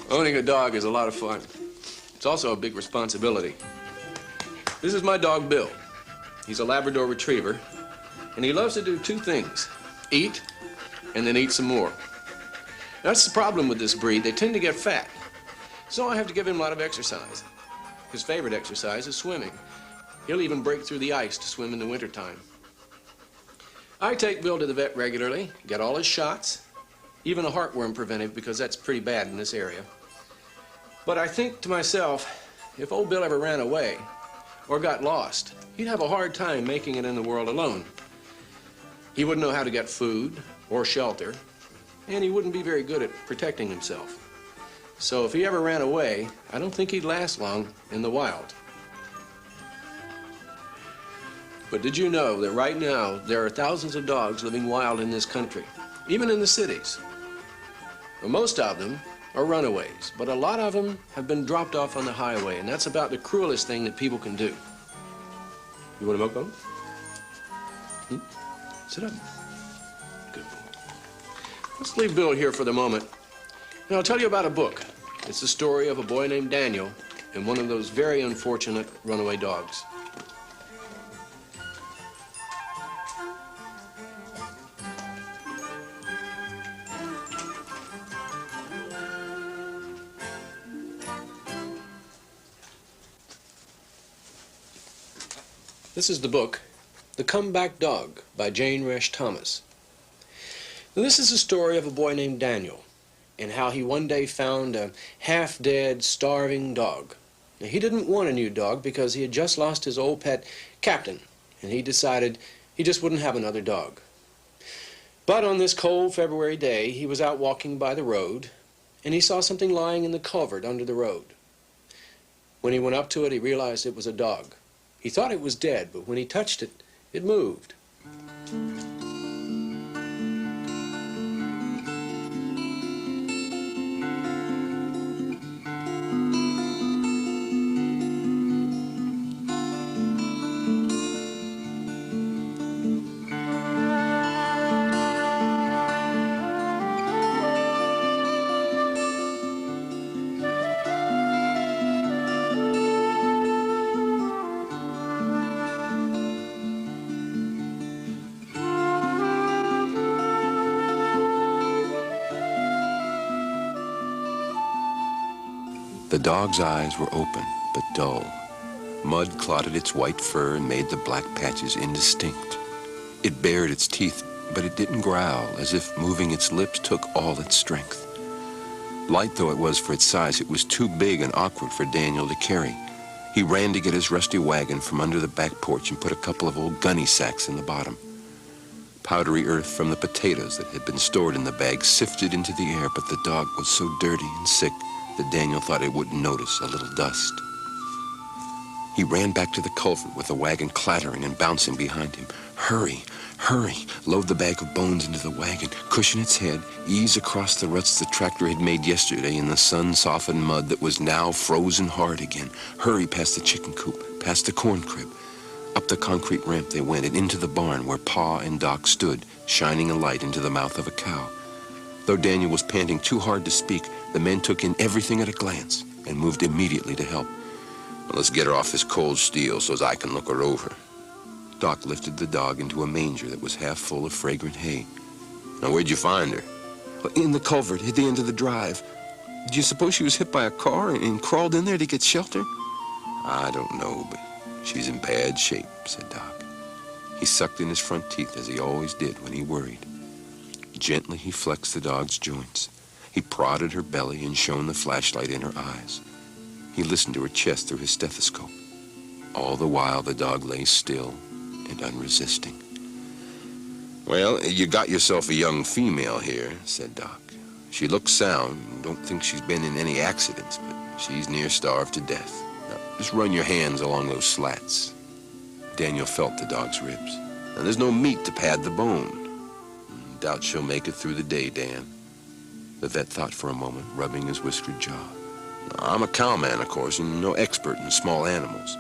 Owning a dog is a lot of fun. It's also a big responsibility. This is my dog, Bill. He's a Labrador Retriever, and he loves to do two things: eat, and then eat some more. That's the problem with this breed. They tend to get fat. So I have to give him a lot of exercise. His favorite exercise is swimming. He'll even break through the ice to swim in the wintertime. I take Bill to the vet regularly, get all his shots, even a heartworm preventive, because that's pretty bad in this area. But I think to myself, if old Bill ever ran away or got lost, he'd have a hard time making it in the world alone. He wouldn't know how to get food or shelter, and he wouldn't be very good at protecting himself. So if he ever ran away, I don't think he'd last long in the wild. But did you know that right now there are thousands of dogs living wild in this country, even in the cities? Well, most of them are runaways, but a lot of them have been dropped off on the highway, and that's about the cruelest thing that people can do. You want a milk bone? Sit up. Good boy. Let's leave Bill here for the moment, and I'll tell you about a book. It's the story of a boy named Daniel and one of those very unfortunate runaway dogs. This is the book, The Comeback Dog by Jane Resch Thomas. Now, this is the story of a boy named Daniel and how he one day found a half-dead, starving dog. Now, he didn't want a new dog because he had just lost his old pet, Captain, and he decided he just wouldn't have another dog. But on this cold February day, he was out walking by the road, and he saw something lying in the culvert under the road. When he went up to it, he realized it was a dog. He thought it was dead, but when he touched it, it moved. The dog's eyes were open, but dull. Mud clotted its white fur and made the black patches indistinct. It bared its teeth, but it didn't growl, as if moving its lips took all its strength. Light though it was for its size, it was too big and awkward for Daniel to carry. He ran to get his rusty wagon from under the back porch and put a couple of old gunny sacks in the bottom. Powdery earth from the potatoes that had been stored in the bag sifted into the air, but the dog was so dirty and sick that Daniel thought it wouldn't notice a little dust. He ran back to the culvert with the wagon clattering and bouncing behind him. Hurry, hurry, load the bag of bones into the wagon, cushion its head, ease across the ruts the tractor had made yesterday in the sun-softened mud that was now frozen hard again. Hurry past the chicken coop, past the corn crib. Up the concrete ramp they went and into the barn where Pa and Doc stood, shining a light into the mouth of a cow. Though Daniel was panting too hard to speak, the men took in everything at a glance and moved immediately to help. Well, let's get her off this cold steel so as I can look her over. Doc lifted the dog into a manger that was half full of fragrant hay. Now, where'd you find her? Well, in the culvert at the end of the drive. Do you suppose she was hit by a car and crawled in there to get shelter? I don't know, but she's in bad shape, said Doc. He sucked in his front teeth as he always did when he worried. Gently, he flexed the dog's joints. He prodded her belly and shone the flashlight in her eyes. He listened to her chest through his stethoscope. All the while, the dog lay still and unresisting. "Well, you got yourself a young female here," said Doc. "She looks sound. Don't think she's been in any accidents, but she's near starved to death. Now, just run your hands along those slats." Daniel felt the dog's ribs. "And there's no meat to pad the bone. Doubt she'll make it through the day, Dan." The vet thought for a moment, rubbing his whiskered jaw. "I'm a cowman, of course, and no expert in small animals."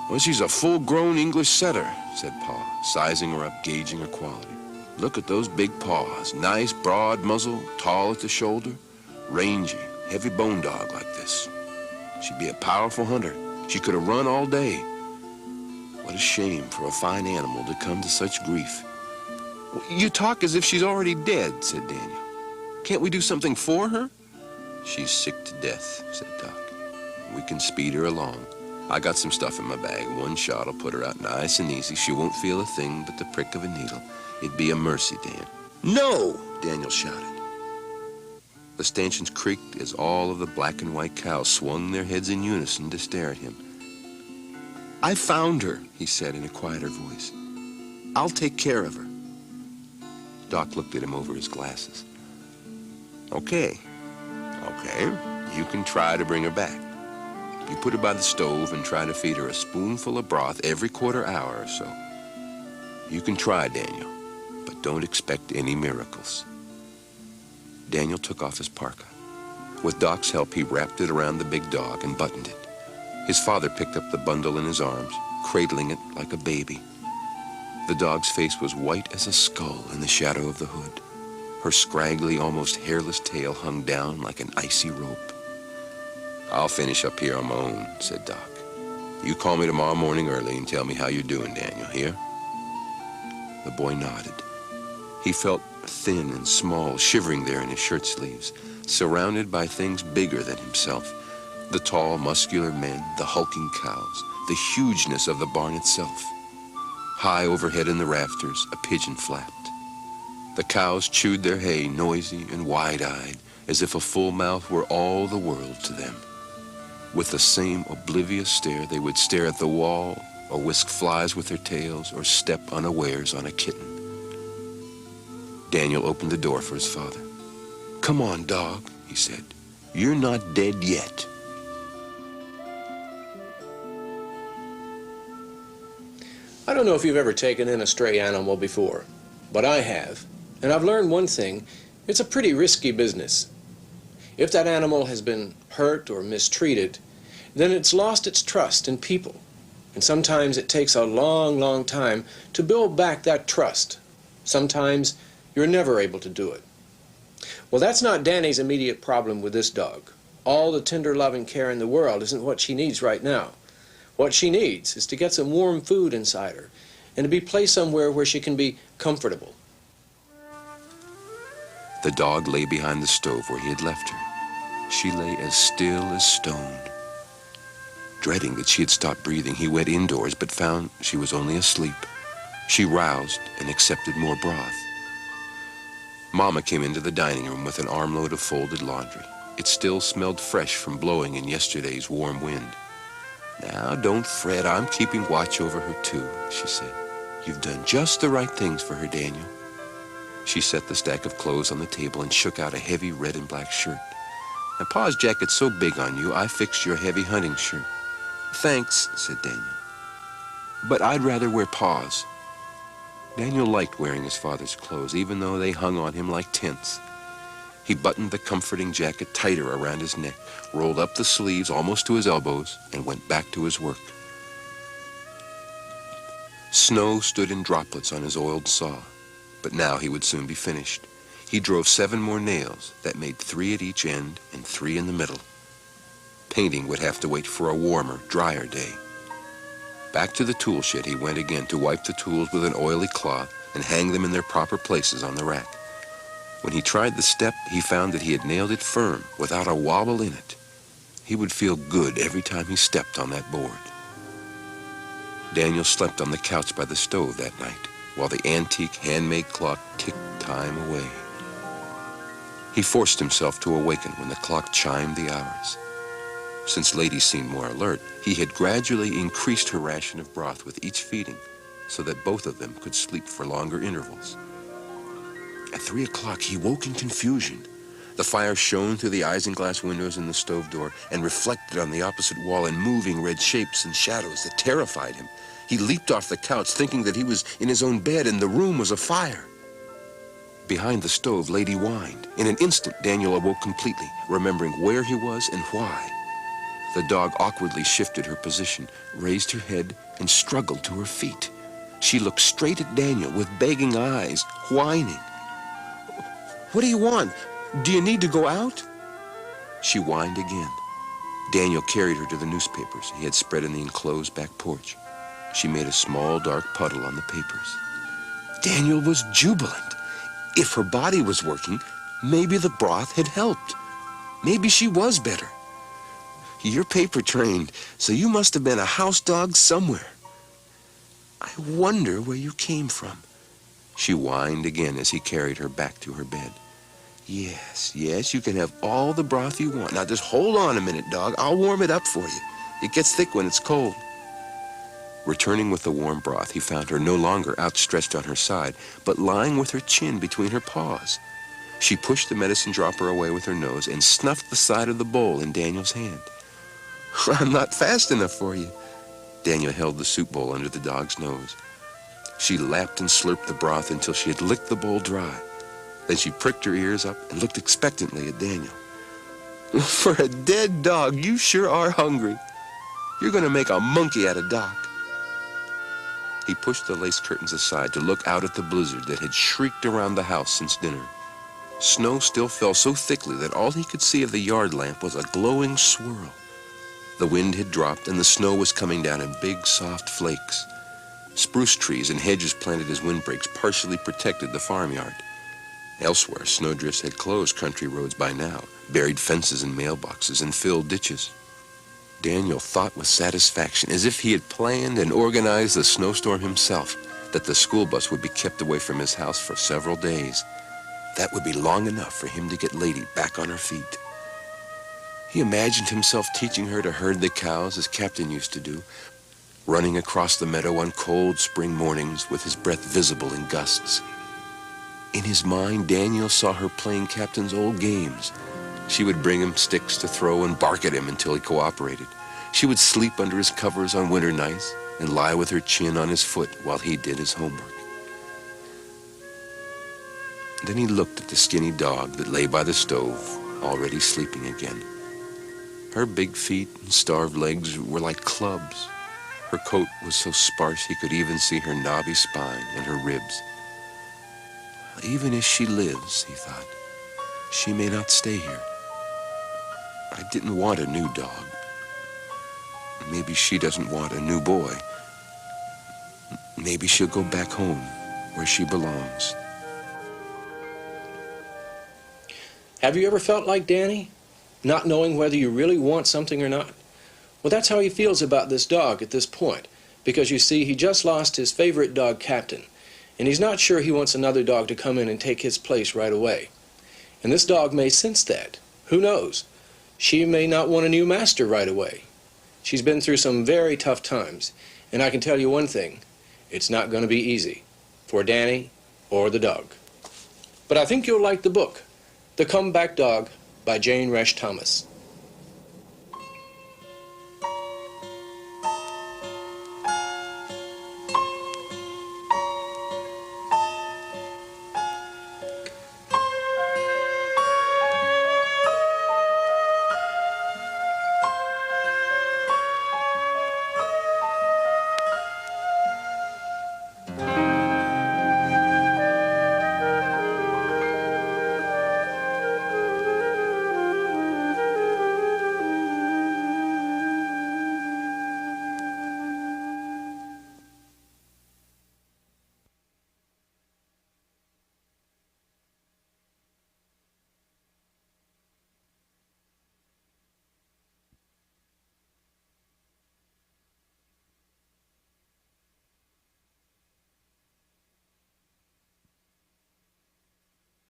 "Well, she's a full-grown English setter," said Pa, sizing her up, gauging her quality. "Look at those big paws. Nice, broad muzzle, tall at the shoulder. Rangy, heavy bone dog like this. She'd be a powerful hunter. She could have run all day. What a shame for a fine animal to come to such grief." "You talk as if she's already dead," said Daniel. "Can't we do something for her?" "She's sick to death," said Doc. "We can speed her along. I got some stuff in my bag. One shot will put her out nice and easy. She won't feel a thing but the prick of a needle. It'd be a mercy, Dan." "No!" Daniel shouted. The stanchions creaked as all of the black and white cows swung their heads in unison to stare at him. "I found her," he said in a quieter voice. "I'll take care of her." Doc looked at him over his glasses. Okay, you can try to bring her back. You put her by the stove and try to feed her a spoonful of broth every quarter hour or so. You can try, Daniel, but don't expect any miracles." Daniel took off his parka. With Doc's help, he wrapped it around the big dog and buttoned it. His father picked up the bundle in his arms, cradling it like a baby. The dog's face was white as a skull in the shadow of the hood. Her scraggly, almost hairless tail hung down like an icy rope. "I'll finish up here on my own," said Doc. "You call me tomorrow morning early and tell me how you're doing, Daniel, hear?" The boy nodded. He felt thin and small, shivering there in his shirt sleeves, surrounded by things bigger than himself. The tall, muscular men, the hulking cows, the hugeness of the barn itself. High overhead in the rafters, a pigeon flapped. The cows chewed their hay, noisy and wide-eyed, as if a full mouth were all the world to them. With the same oblivious stare, they would stare at the wall, or whisk flies with their tails, or step unawares on a kitten. Daniel opened the door for his father. "Come on, dog," he said. "You're not dead yet." I don't know if you've ever taken in a stray animal before, but I have. And I've learned one thing: it's a pretty risky business. If that animal has been hurt or mistreated, then it's lost its trust in people. And sometimes it takes a long, long time to build back that trust. Sometimes you're never able to do it. Well, that's not Danny's immediate problem with this dog. All the tender, loving care in the world isn't what she needs right now. What she needs is to get some warm food inside her and to be placed somewhere where she can be comfortable. The dog lay behind the stove where he had left her. She lay as still as stone. Dreading that she had stopped breathing, he went indoors but found she was only asleep. She roused and accepted more broth. Mama came into the dining room with an armload of folded laundry. It still smelled fresh from blowing in yesterday's warm wind. "Now, don't fret. I'm keeping watch over her, too," she said. "You've done just the right things for her, Daniel." She set the stack of clothes on the table and shook out a heavy red and black shirt. "Now, Pa's jacket's so big on you, I fixed your heavy hunting shirt." "Thanks," said Daniel. "But I'd rather wear Pa's." Daniel liked wearing his father's clothes, even though they hung on him like tents. He buttoned the comforting jacket tighter around his neck, rolled up the sleeves almost to his elbows, and went back to his work. Snow stood in droplets on his oiled saw, but now he would soon be finished. He drove 7 more nails that made 3 at each end and 3 in the middle. Painting would have to wait for a warmer, drier day. Back to the tool shed he went again to wipe the tools with an oily cloth and hang them in their proper places on the rack. When he tried the step, he found that he had nailed it firm, without a wobble in it. He would feel good every time he stepped on that board. Daniel slept on the couch by the stove that night, while the antique handmade clock ticked time away. He forced himself to awaken when the clock chimed the hours. Since Lady seemed more alert, he had gradually increased her ration of broth with each feeding so that both of them could sleep for longer intervals. At 3 o'clock, he woke in confusion. The fire shone through the isinglass windows in the stove door and reflected on the opposite wall in moving red shapes and shadows that terrified him. He leaped off the couch, thinking that he was in his own bed and the room was afire. Behind the stove, Lady whined. In an instant, Daniel awoke completely, remembering where he was and why. The dog awkwardly shifted her position, raised her head, and struggled to her feet. She looked straight at Daniel with begging eyes, whining. "What do you want? Do you need to go out?" She whined again. Daniel carried her to the newspapers he had spread in the enclosed back porch. She made a small, dark puddle on the papers. Daniel was jubilant. If her body was working, maybe the broth had helped. Maybe she was better. "You're paper trained, so you must have been a house dog somewhere. I wonder where you came from." She whined again as he carried her back to her bed. Yes, you can have all the broth you want. Now just hold on a minute, dog. I'll warm it up for you. It gets thick when it's cold." Returning with the warm broth, he found her no longer outstretched on her side, but lying with her chin between her paws. She pushed the medicine dropper away with her nose and snuffed the side of the bowl in Daniel's hand. "I'm not fast enough for you." Daniel held the soup bowl under the dog's nose. She lapped and slurped the broth until she had licked the bowl dry. Then she pricked her ears up and looked expectantly at Daniel. "For a dead dog, you sure are hungry. You're going to make a monkey out of Doc." He pushed the lace curtains aside to look out at the blizzard that had shrieked around the house since dinner. Snow still fell so thickly that all he could see of the yard lamp was a glowing swirl. The wind had dropped and the snow was coming down in big, soft flakes. Spruce trees and hedges planted as windbreaks partially protected the farmyard. Elsewhere, snowdrifts had closed country roads by now, buried fences and mailboxes, and filled ditches. Daniel thought with satisfaction, as if he had planned and organized the snowstorm himself, that the school bus would be kept away from his house for several days. That would be long enough for him to get Lady back on her feet. He imagined himself teaching her to herd the cows as Captain used to do, running across the meadow on cold spring mornings with his breath visible in gusts. In his mind, Daniel saw her playing Captain's old games. She would bring him sticks to throw and bark at him until he cooperated. She would sleep under his covers on winter nights and lie with her chin on his foot while he did his homework. Then he looked at the skinny dog that lay by the stove, already sleeping again. Her big feet and starved legs were like clubs. Her coat was so sparse he could even see her knobby spine and her ribs. Even as she lives, he thought, she may not stay here. I didn't want a new dog. Maybe she doesn't want a new boy. Maybe she'll go back home where she belongs. Have you ever felt like Danny? Not knowing whether you really want something or not? Well, that's how he feels about this dog at this point. Because you see, he just lost his favorite dog, Captain. And he's not sure he wants another dog to come in and take his place right away. And this dog may sense that. Who knows? She may not want a new master right away. She's been through some very tough times. And I can tell you one thing. It's not going to be easy. For Danny or the dog. But I think you'll like the book. The Comeback Dog by Jane Resch Thomas.